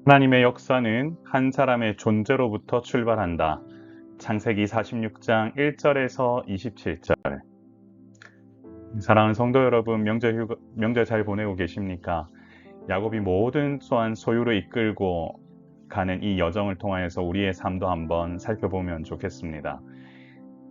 하나님의 역사는 한 사람의 존재로부터 출발한다. 창세기 46장 1절에서 27절. 사랑하는 성도 여러분, 명절 잘 보내고 계십니까? 야곱이 모든 또한 소유를 이끌고 가는 이 여정을 통하여서 우리의 삶도 한번 살펴보면 좋겠습니다.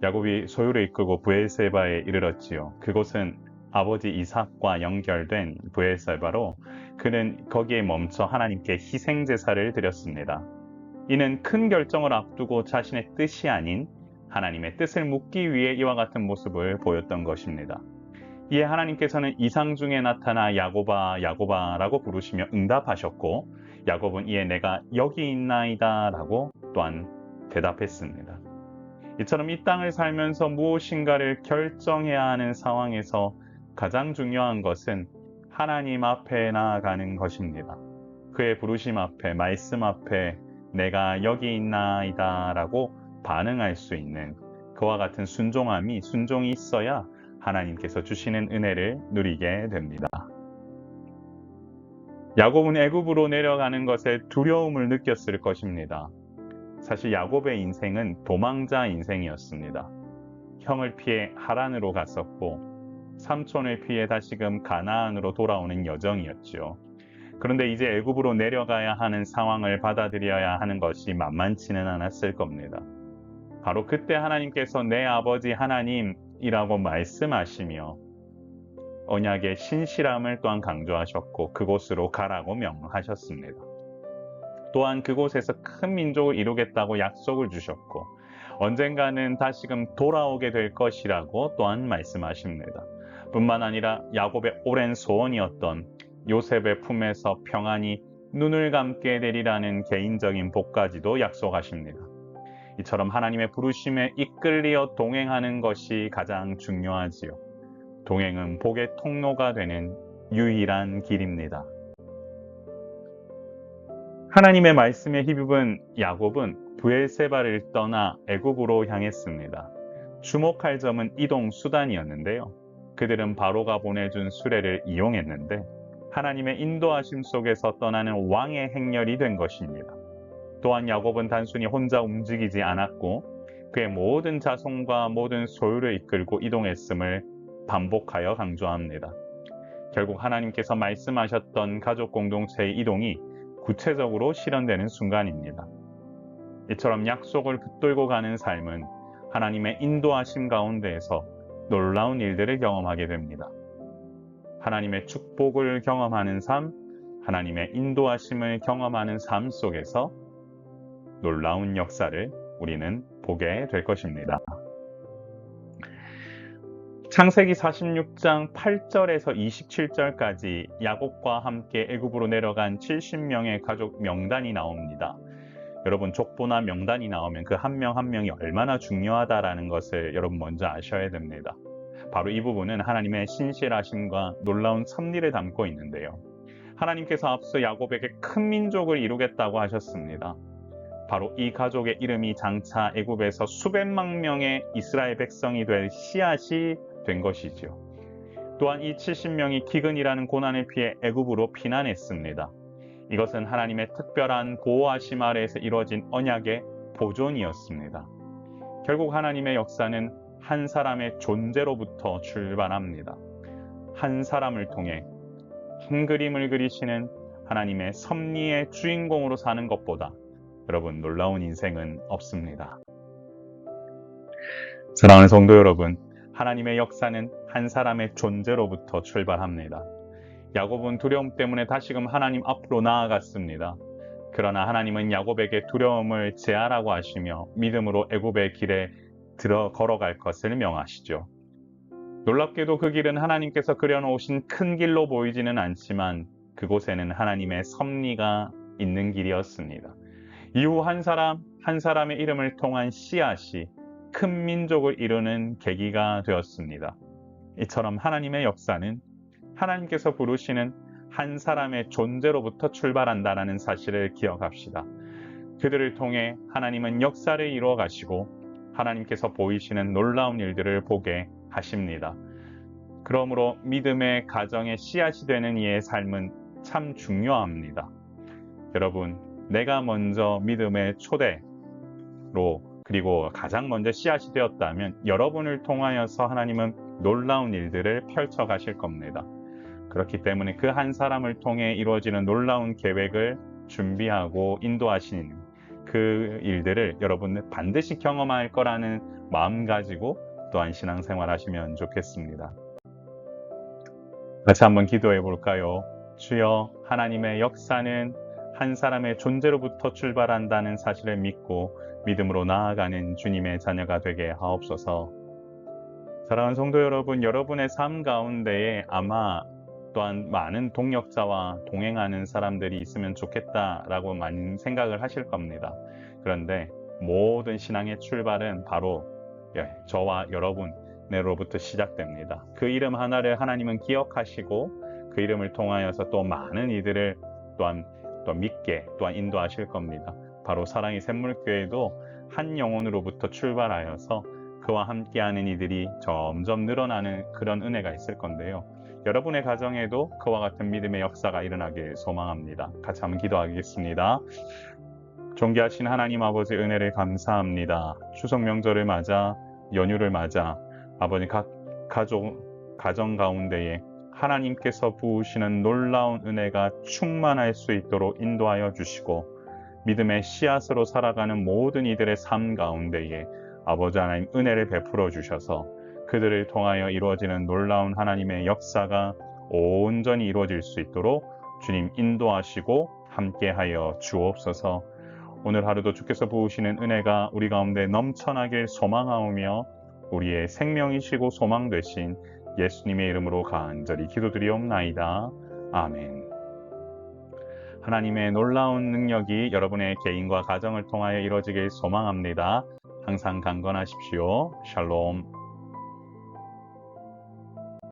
야곱이 소유를 이끌고 브엘세바에 이르렀지요. 그곳은 아버지 이삭과 연결된 브엘세바로 그는 거기에 멈춰 하나님께 희생 제사를 드렸습니다. 이는 큰 결정을 앞두고 자신의 뜻이 아닌 하나님의 뜻을 묻기 위해 이와 같은 모습을 보였던 것입니다. 이에 하나님께서는 이상 중에 나타나 야곱아 야곱아라고 부르시며 응답하셨고, 야곱은 이에 내가 여기 있나이다 라고 또한 대답했습니다. 이처럼 이 땅을 살면서 무엇인가를 결정해야 하는 상황에서 가장 중요한 것은 하나님 앞에 나아가는 것입니다. 그의 부르심 앞에, 말씀 앞에 내가 여기 있나이다 라고 반응할 수 있는 그와 같은 순종이 있어야 하나님께서 주시는 은혜를 누리게 됩니다. 야곱은 애굽으로 내려가는 것에 두려움을 느꼈을 것입니다. 사실 야곱의 인생은 도망자 인생이었습니다. 형을 피해 하란으로 갔었고 삼촌을 피해 다시금 가나안으로 돌아오는 여정이었죠. 그런데 이제 애굽으로 내려가야 하는 상황을 받아들여야 하는 것이 만만치는 않았을 겁니다. 바로 그때 하나님께서 내 아버지 하나님이라고 말씀하시며 언약의 신실함을 또한 강조하셨고 그곳으로 가라고 명하셨습니다. 또한 그곳에서 큰 민족을 이루겠다고 약속을 주셨고 언젠가는 다시금 돌아오게 될 것이라고 또한 말씀하십니다. 뿐만 아니라 야곱의 오랜 소원이었던 요셉의 품에서 평안히 눈을 감게 되리라는 개인적인 복까지도 약속하십니다. 이처럼 하나님의 부르심에 이끌리어 동행하는 것이 가장 중요하지요. 동행은 복의 통로가 되는 유일한 길입니다. 하나님의 말씀에 힘입은 야곱은 브엘세바를 떠나 애굽으로 향했습니다. 주목할 점은 이동 수단이었는데요. 그들은 바로가 보내준 수레를 이용했는데 하나님의 인도하심 속에서 떠나는 왕의 행렬이 된 것입니다. 또한 야곱은 단순히 혼자 움직이지 않았고 그의 모든 자손과 모든 소유를 이끌고 이동했음을 반복하여 강조합니다. 결국 하나님께서 말씀하셨던 가족 공동체의 이동이 구체적으로 실현되는 순간입니다. 이처럼 약속을 붙들고 가는 삶은 하나님의 인도하심 가운데에서 놀라운 일들을 경험하게 됩니다. 하나님의 축복을 경험하는 삶, 하나님의 인도하심을 경험하는 삶 속에서 놀라운 역사를 우리는 보게 될 것입니다. 창세기 46장 8절에서 27절까지 야곱과 함께 애굽으로 내려간 70명의 가족 명단이 나옵니다. 여러분, 족보나 명단이 나오면 그 한 명 한 명이 얼마나 중요하다라는 것을 여러분 먼저 아셔야 됩니다. 바로 이 부분은 하나님의 신실하심과 놀라운 섭리를 담고 있는데요. 하나님께서 앞서 야곱에게 큰 민족을 이루겠다고 하셨습니다. 바로 이 가족의 이름이 장차 애굽에서 수백만 명의 이스라엘 백성이 될 씨앗이 된 것이지요. 또한 이 70명이 기근이라는 고난을 피해 애굽으로 피난했습니다. 이것은 하나님의 특별한 보호하심 아래에서 이루어진 언약의 보존이었습니다. 결국 하나님의 역사는 한 사람의 존재로부터 출발합니다. 한 사람을 통해 큰 그림을 그리시는 하나님의 섭리의 주인공으로 사는 것보다 여러분 놀라운 인생은 없습니다. 사랑하는 성도 여러분, 하나님의 역사는 한 사람의 존재로부터 출발합니다. 야곱은 두려움 때문에 다시금 하나님 앞으로 나아갔습니다. 그러나 하나님은 야곱에게 두려움을 제하라고 하시며 믿음으로 애굽의 길에 걸어갈 것을 명하시죠. 놀랍게도 그 길은 하나님께서 그려놓으신 큰 길로 보이지는 않지만 그곳에는 하나님의 섭리가 있는 길이었습니다. 이후 한 사람의 이름을 통한 씨앗이 큰 민족을 이루는 계기가 되었습니다. 이처럼 하나님의 역사는 하나님께서 부르시는 한 사람의 존재로부터 출발한다는 사실을 기억합시다. 그들을 통해 하나님은 역사를 이루어 가시고 하나님께서 보이시는 놀라운 일들을 보게 하십니다. 그러므로 믿음의 가정의 씨앗이 되는 이의 삶은 참 중요합니다. 여러분, 내가 먼저 믿음의 초대로 그리고 가장 먼저 씨앗이 되었다면 여러분을 통하여서 하나님은 놀라운 일들을 펼쳐 가실 겁니다. 그렇기 때문에 그 한 사람을 통해 이루어지는 놀라운 계획을 준비하고 인도하시는 그 일들을 여러분은 반드시 경험할 거라는 마음 가지고 또한 신앙생활 하시면 좋겠습니다. 같이 한번 기도해 볼까요? 주여, 하나님의 역사는 한 사람의 존재로부터 출발한다는 사실을 믿고 믿음으로 나아가는 주님의 자녀가 되게 하옵소서. 사랑하는 성도 여러분, 여러분의 삶 가운데에 아마 또한 많은 동역자와 동행하는 사람들이 있으면 좋겠다라고 많은 생각을 하실 겁니다. 그런데 모든 신앙의 출발은 바로 저와 여러분으로부터 시작됩니다. 그 이름 하나를 하나님은 기억하시고 그 이름을 통하여서 또 많은 이들을 또한 또 믿게 또한 인도하실 겁니다. 바로 사랑의 샘물교회도 한 영혼으로부터 출발하여서 그와 함께하는 이들이 점점 늘어나는 그런 은혜가 있을 건데요. 여러분의 가정에도 그와 같은 믿음의 역사가 일어나길 소망합니다. 같이 한번 기도하겠습니다. 존귀하신 하나님 아버지, 은혜를 감사합니다. 추석 명절을 맞아 연휴를 맞아 아버지 각 가정 가운데에 하나님께서 부으시는 놀라운 은혜가 충만할 수 있도록 인도하여 주시고 믿음의 씨앗으로 살아가는 모든 이들의 삶 가운데에 아버지 하나님 은혜를 베풀어 주셔서 그들을 통하여 이루어지는 놀라운 하나님의 역사가 온전히 이루어질 수 있도록 주님 인도하시고 함께하여 주옵소서. 오늘 하루도 주께서 부으시는 은혜가 우리 가운데 넘쳐나길 소망하오며 우리의 생명이시고 소망 되신 예수님의 이름으로 간절히 기도드리옵나이다. 아멘. 하나님의 놀라운 능력이 여러분의 개인과 가정을 통하여 이루어지길 소망합니다. 항상 강건하십시오. 샬롬.